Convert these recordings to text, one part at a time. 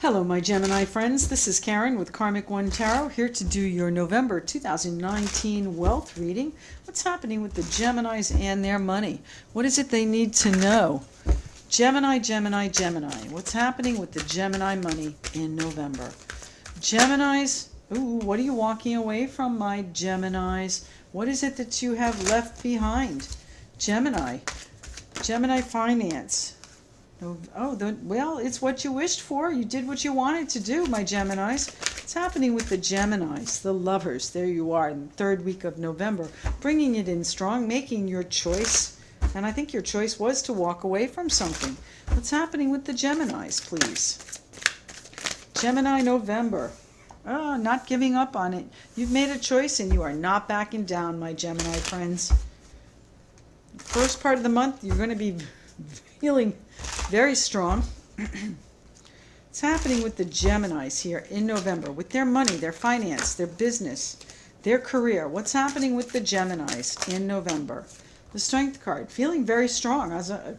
Hello, my Gemini friends. This is Karen with Karmic One Tarot, here to do your November 2019 wealth reading. What's happening with the Geminis and their money? What is it they need to know? Gemini, Gemini, Gemini. What's happening with the Gemini money in November? Geminis, ooh, what are you walking away from, my Geminis? What is it that you have left behind? Gemini, Gemini finance. Well, it's what you wished for. You did what you wanted to do, my Geminis. What's happening with the Geminis, the lovers? There you are in the third week of November, bringing it in strong, making your choice. And I think your choice was to walk away from something. What's happening with the Geminis, please? Gemini November. Oh, not giving up on it. You've made a choice and you are not backing down, my Gemini friends. First part of the month, you're going to be feeling very strong. What's happening with the Geminis here in November with their money, their finance, their business, their career? What's happening with the Geminis in November? The Strength card, feeling very strong.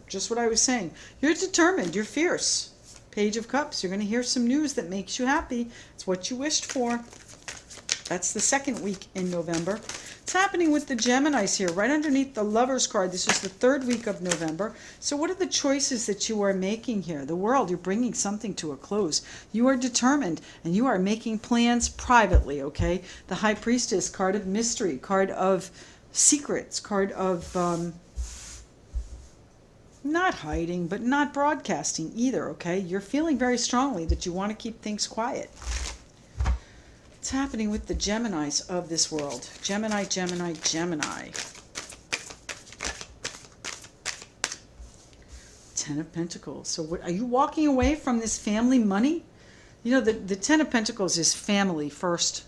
Just what I was saying. You're determined. You're fierce. Page of Cups. You're going to hear some news that makes you happy. It's what you wished for. That's the second week in November. What's happening with the Geminis here? Right underneath the Lovers card, this is the third week of November. So what are the choices that you are making here? The world, you're bringing something to a close. You are determined, and you are making plans privately, okay? The High Priestess, card of mystery, card of secrets, card of not hiding, but not broadcasting either, okay? You're feeling very strongly that you want to keep things quiet. What's happening with the Geminis of this world? Gemini, Gemini, Gemini. Ten of Pentacles. So what, are you walking away from this family money? You know, the Ten of Pentacles is family first.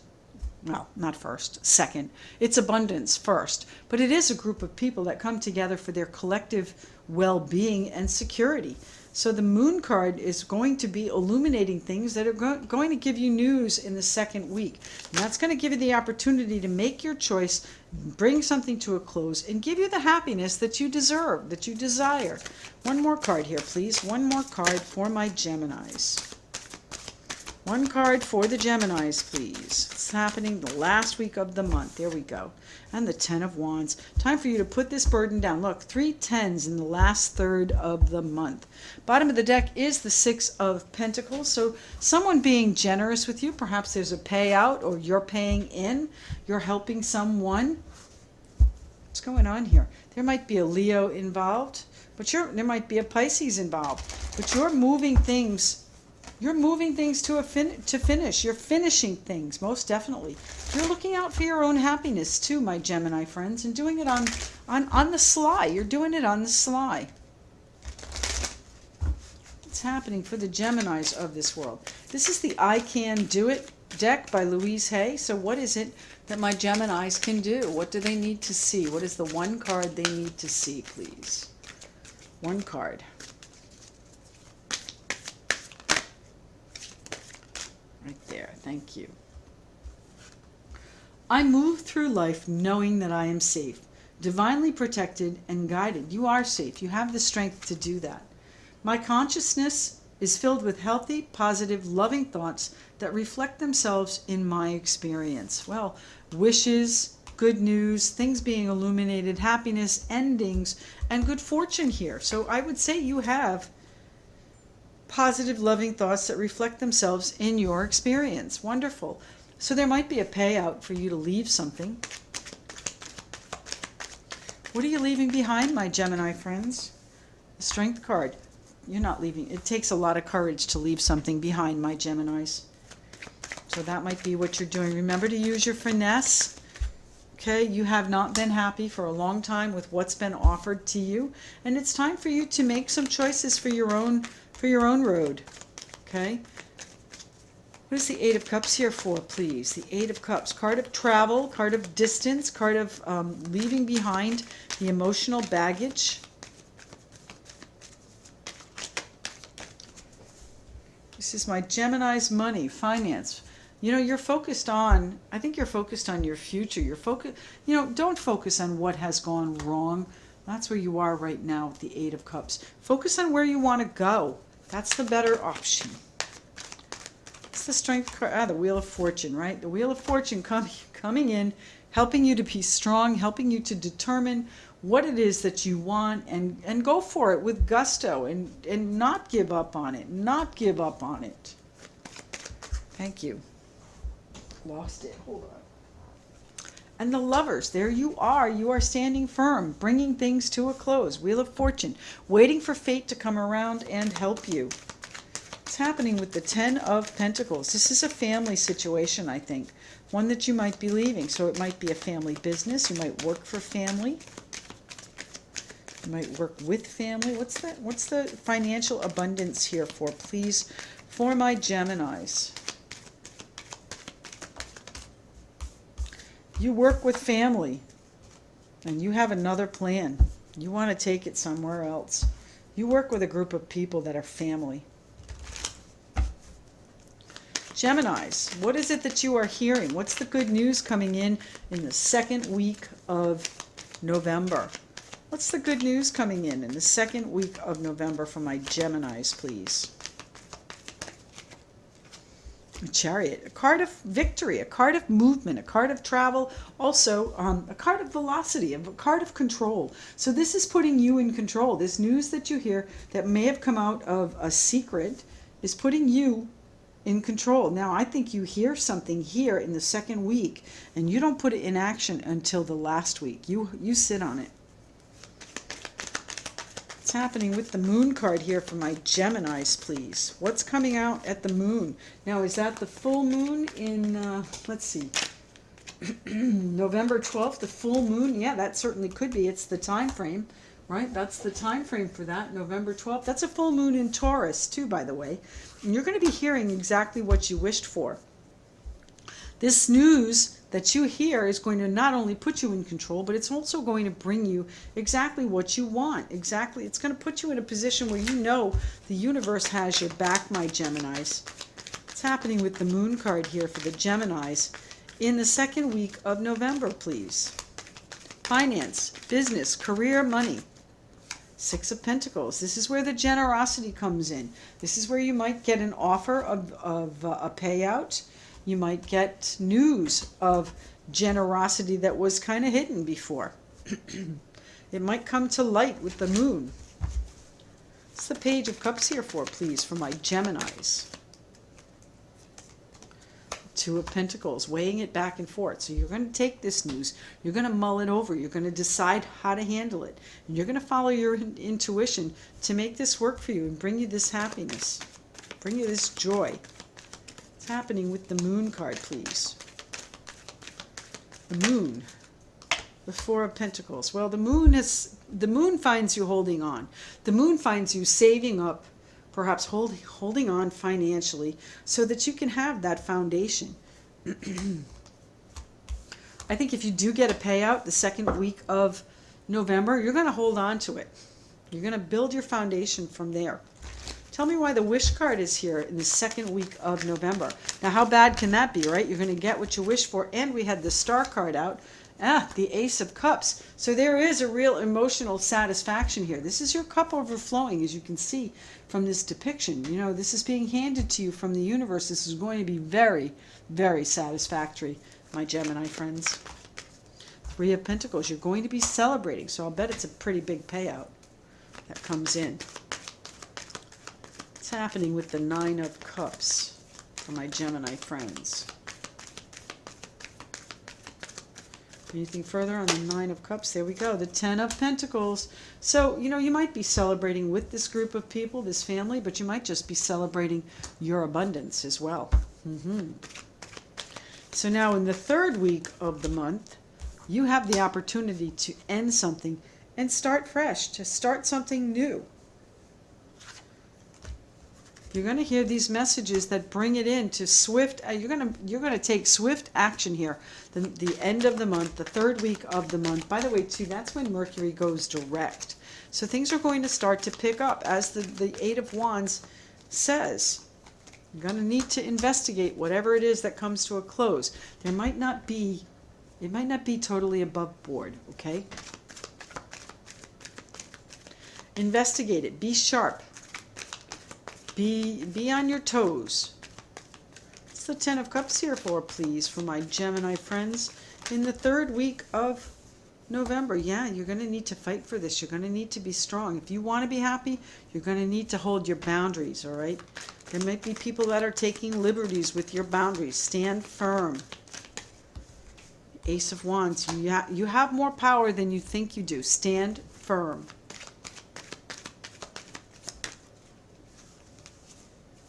Well, not first, second. It's abundance first. But it is a group of people that come together for their collective well-being and security. So the Moon card is going to be illuminating things that are going to give you news in the second week. And that's going to give you the opportunity to make your choice, bring something to a close, and give you the happiness that you deserve, that you desire. One more card here, please. One more card for my Geminis. One card for the Geminis, please. It's happening the last week of the month. There we go. And the Ten of Wands. Time for you to put this burden down. Look, 3 tens in the last third of the month. Bottom of the deck is the Six of Pentacles. So someone being generous with you. Perhaps there's a payout or you're paying in. You're helping someone. What's going on here? There might be a Leo involved. But there might be a Pisces involved. But you're moving things. You're moving things to finish. You're finishing things, most definitely. You're looking out for your own happiness too, my Gemini friends, and doing it on the sly. You're doing it on the sly. What's happening for the Geminis of this world? This is the I Can Do It deck by Louise Hay. So what is it that my Geminis can do? What do they need to see? What is the one card they need to see, please? One card. Right there. Thank you. I move through life knowing that I am safe, divinely protected and guided. You are safe. You have the strength to do that. My consciousness is filled with healthy, positive, loving thoughts that reflect themselves in my experience. Well, wishes, good news, things being illuminated, happiness, endings, and good fortune here. So I would say you have positive, loving thoughts that reflect themselves in your experience. Wonderful. So there might be a payout for you to leave something. What are you leaving behind, my Gemini friends? The Strength card. You're not leaving. It takes a lot of courage to leave something behind, my Geminis. So that might be what you're doing. Remember to use your finesse. Okay, you have not been happy for a long time with what's been offered to you. And it's time for you to make some choices for your own road. Okay? What is the Eight of Cups here for, please? The Eight of Cups. Card of travel, card of distance, card of leaving behind the emotional baggage. This is my Gemini's money, finance. You know, you're focused on, I think you're focused on your future. Don't focus on what has gone wrong. That's where you are right now with the Eight of Cups. Focus on where you want to go. That's the better option. What's the strength card? Ah, the Wheel of Fortune, right? The Wheel of Fortune coming in, helping you to be strong, helping you to determine what it is that you want, and go for it with gusto, and not give up on it. Not give up on it. Thank you. Lost it. Hold on. And the Lovers, there you are. You are standing firm, bringing things to a close. Wheel of Fortune, waiting for fate to come around and help you. What's happening with the Ten of Pentacles? This is a family situation, I think. One that you might be leaving. So it might be a family business. You might work for family. You might work with family. What's the financial abundance here for, please, for my Geminis? You work with family, and you have another plan. You want to take it somewhere else. You work with a group of people that are family. Geminis, what is it that you are hearing? What's the good news coming in the second week of November? What's the good news coming in the second week of November for my Geminis, please? A Chariot, a card of victory, a card of movement, a card of travel, also a card of velocity, a card of control. So this is putting you in control. This news that you hear that may have come out of a secret is putting you in control. Now, I think you hear something here in the second week, and you don't put it in action until the last week. You sit on it. What's happening with the Moon card here for my Geminis, please? What's coming out at the Moon? Now, is that the full moon in, let's see, November 12th, the full moon? Yeah, that certainly could be. It's the time frame, right? That's the time frame for that, November 12th. That's a full moon in Taurus, too, by the way. And you're going to be hearing exactly what you wished for. This news that you hear is going to not only put you in control, but it's also going to bring you exactly what you want. Exactly. It's going to put you in a position where you know the universe has your back, my Geminis. What's happening with the Moon card here for the Geminis in the second week of November, please? Finance, business, career, money. Six of Pentacles. This is where the generosity comes in. This is where you might get an offer of a payout. You might get news of generosity that was kind of hidden before. It might come to light with the Moon. What's the Page of Cups here for, please, for my Geminis? Two of Pentacles, weighing it back and forth. So you're going to take this news, you're going to mull it over, you're going to decide how to handle it, and you're going to follow your intuition to make this work for you and bring you this happiness, bring you this joy. What's happening with the Moon card, please? The Moon, the Four of Pentacles. Well, the Moon finds you holding on. The Moon finds you saving up, perhaps holding on financially so that you can have that foundation. I think if you do get a payout the second week of November, you're going to hold on to it. You're going to build your foundation from there. Tell me why the Wish card is here in the second week of November. Now, how bad can that be, right? You're going to get what you wish for. And we had the Star card out. The Ace of Cups. So there is a real emotional satisfaction here. This is your cup overflowing, as you can see from this depiction. You know, this is being handed to you from the universe. This is going to be very, very satisfactory, my Gemini friends. Three of Pentacles. You're going to be celebrating, so I'll bet it's a pretty big payout that comes in. What's happening with the Nine of Cups for my Gemini friends? Anything further on the Nine of Cups? There we go, the Ten of Pentacles. So, you know, you might be celebrating with this group of people, this family, but you might just be celebrating your abundance as well. So now in the third week of the month, you have the opportunity to end something and start fresh, to start something new. You're going to hear these messages that bring it into swift. You're going to take swift action here. The end of the month, the third week of the month. By the way, too, that's when Mercury goes direct. So things are going to start to pick up, as the Eight of Wands says. You're going to need to investigate whatever it is that comes to a close. It might not be totally above board. Okay. Investigate it. Be sharp. Be on your toes. What's the Ten of Cups here for, please, for my Gemini friends in the third week of November? Yeah, you're going to need to fight for this. You're going to need to be strong. If you want to be happy, you're going to need to hold your boundaries, all right? There might be people that are taking liberties with your boundaries. Stand firm. Ace of Wands. You have more power than you think you do. Stand firm.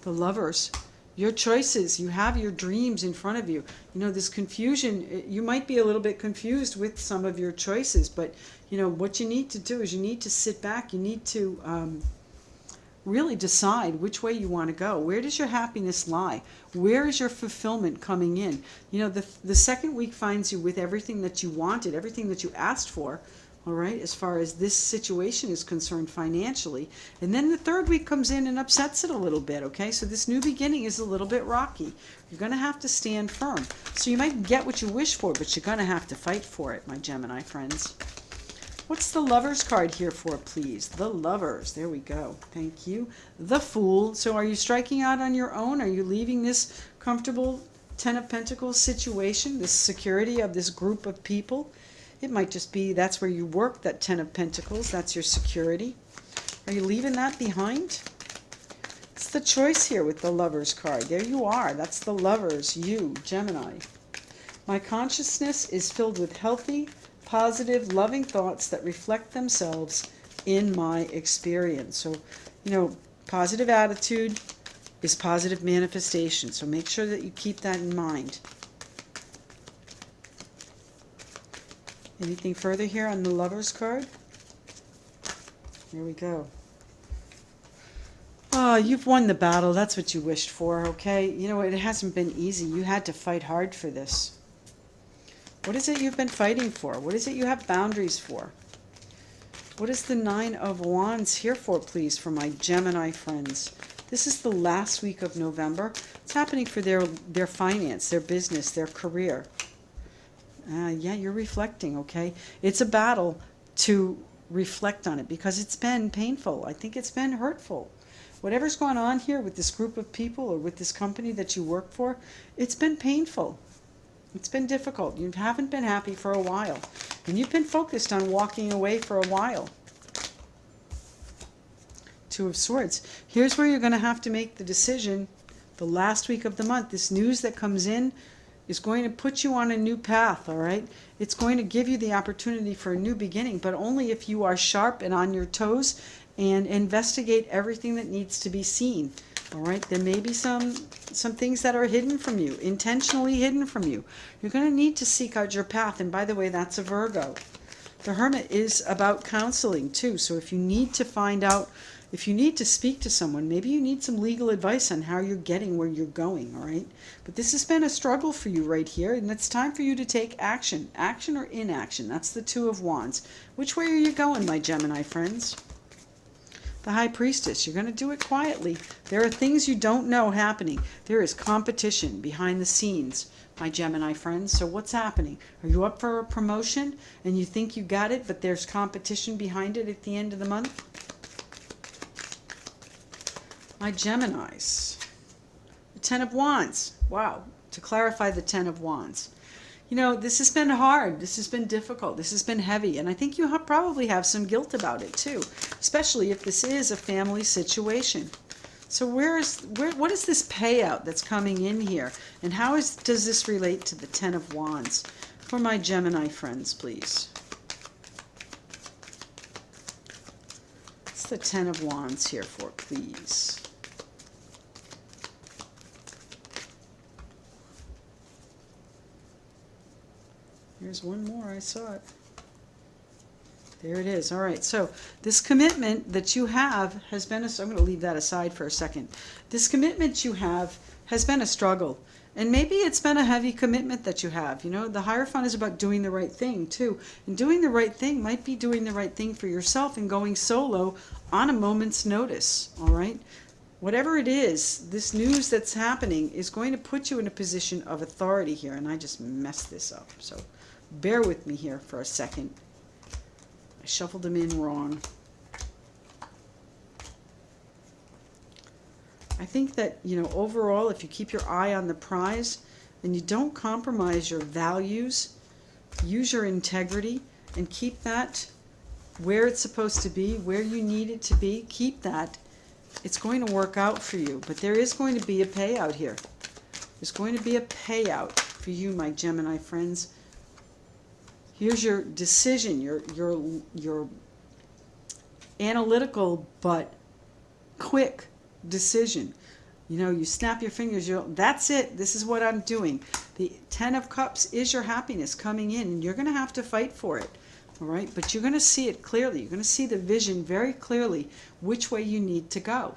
The Lovers. Your choices. You have your dreams in front of you. You know, this confusion, you might be a little bit confused with some of your choices, but, you know, what you need to do is you need to sit back. You need to really decide which way you want to go. Where does your happiness lie? Where is your fulfillment coming in? You know, the second week finds you with everything that you wanted, everything that you asked for, all right, as far as this situation is concerned financially. And then the third week comes in and upsets it a little bit, okay? So this new beginning is a little bit rocky. You're going to have to stand firm. So you might get what you wish for, but you're going to have to fight for it, my Gemini friends. What's the Lovers card here for, please? The Lovers. There we go. Thank you. The Fool. So are you striking out on your own? Are you leaving this comfortable Ten of Pentacles situation, this security of this group of people? It might just be that's where you work, that Ten of Pentacles. That's your security. Are you leaving that behind? It's the choice here with the Lovers card. There you are. That's the Lovers, you, Gemini. My consciousness is filled with healthy, positive, loving thoughts that reflect themselves in my experience. So, you know, positive attitude is positive manifestation. So make sure that you keep that in mind. Anything further here on the Lovers card? Here we go. Oh, you've won the battle. That's what you wished for, okay? You know, it hasn't been easy. You had to fight hard for this. What is it you've been fighting for? What is it you have boundaries for? What is the Nine of Wands here for, please, for my Gemini friends? This is the last week of November. It's happening for their finance, their business, their career. Yeah, you're reflecting, okay? It's a battle to reflect on it because it's been painful. I think it's been hurtful. Whatever's going on here with this group of people or with this company that you work for, it's been painful. It's been difficult. You haven't been happy for a while. And you've been focused on walking away for a while. Two of Swords. Here's where you're going to have to make the decision. The last week of the month, this news that comes in is going to put you on a new path, all right? It's going to give you the opportunity for a new beginning, but only if you are sharp and on your toes and investigate everything that needs to be seen, all right? There may be some things that are hidden from you, intentionally hidden from you. You're going to need to seek out your path, and by the way, that's a Virgo. The Hermit is about counseling too, so if you need to find out, if you need to speak to someone, maybe you need some legal advice on how you're getting where you're going, all right? But this has been a struggle for you right here, and it's time for you to take action. Action or inaction. That's the Two of Wands. Which way are you going, my Gemini friends? The High Priestess. You're going to do it quietly. There are things you don't know happening. There is competition behind the scenes, my Gemini friends. So what's happening? Are you up for a promotion and you think you got it, but there's competition behind it at the end of the month? My Geminis. The Ten of Wands. Wow. To clarify the Ten of Wands. You know, this has been hard. This has been difficult. This has been heavy. And I think you probably have some guilt about it too, especially if this is a family situation. So what is this payout that's coming in here? And how does this relate to the Ten of Wands? For my Gemini friends, please. What's the Ten of Wands here for, please? Here's one more. I saw it. There it is. All right. So this commitment that you have has been, I'm going to leave that aside for a second. This commitment you have has been a struggle. And maybe it's been a heavy commitment that you have. You know, the Hierophant is about doing the right thing too. And doing the right thing might be doing the right thing for yourself and going solo on a moment's notice. All right. Whatever it is, this news that's happening is going to put you in a position of authority here. And I just messed this up. So bear with me here for a second. I shuffled them in wrong. I I think that, overall, if you keep your eye on the prize and you don't compromise your values, use your integrity, and keep that where it's supposed to be, where you need it to be, keep that, it's going to work out for you. But there is going to be a payout here. There's going to be a payout for you, my Gemini friends. Here's your decision, your analytical but quick decision. You snap your fingers, that's it, this is what I'm doing. The Ten of Cups is your happiness coming in, and you're going to have to fight for it. All right, but you're going to see it clearly. You're going to see the vision very clearly, which way you need to go.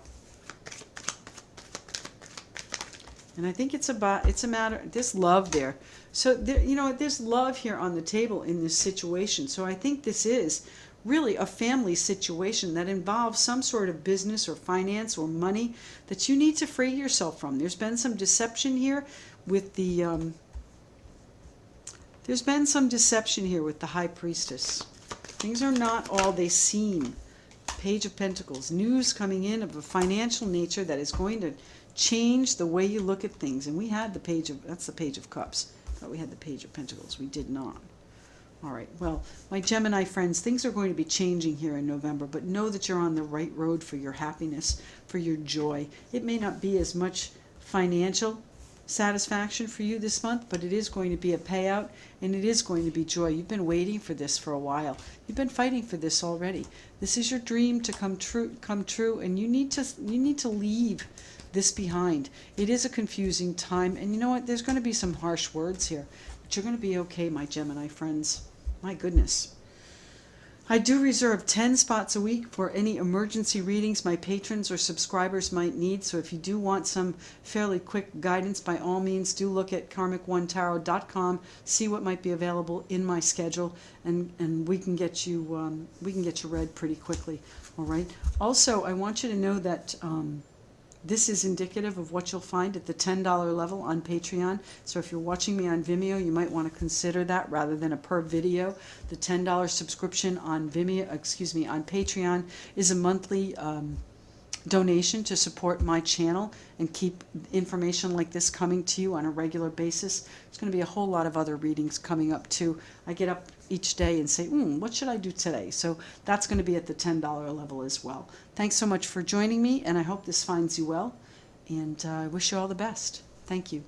And I think it's a matter, there's love there. So there's love here on the table in this situation. So I think this is really a family situation that involves some sort of business or finance or money that you need to free yourself from. There's been some deception here with the High Priestess. Things are not all they seem. Page of Pentacles, news coming in of a financial nature that is going to change the way you look at things. And we had that's the Page of Cups. I thought we had the Page of Pentacles. We did not. All right, well, my Gemini friends, things are going to be changing here in November, but know that you're on the right road for your happiness, for your joy. It may not be as much financial satisfaction for you this month, but it is going to be a payout, and it is going to be joy. You've been waiting for this for a while. You've been fighting for this already. This is your dream to come true, and you need to leave this behind. It is a confusing time, and you know what? There's going to be some harsh words here, but you're going to be okay, my Gemini friends. My goodness. I do reserve 10 spots a week for any emergency readings my patrons or subscribers might need. So if you do want some fairly quick guidance, by all means, do look at karmic1tarot.com, see what might be available in my schedule, and we can get you read pretty quickly. All right. Also, I want you to know that this is indicative of what you'll find at the $10 level on Patreon. So if you're watching me on Vimeo, you might want to consider that rather than a per video. The $10 subscription on on Patreon is a monthly donation to support my channel and keep information like this coming to you on a regular basis. There's going to be a whole lot of other readings coming up too. I get up each day and say, what should I do today? So that's going to be at the $10 level as well. Thanks so much for joining me, and I hope this finds you well, and I wish you all the best. Thank you.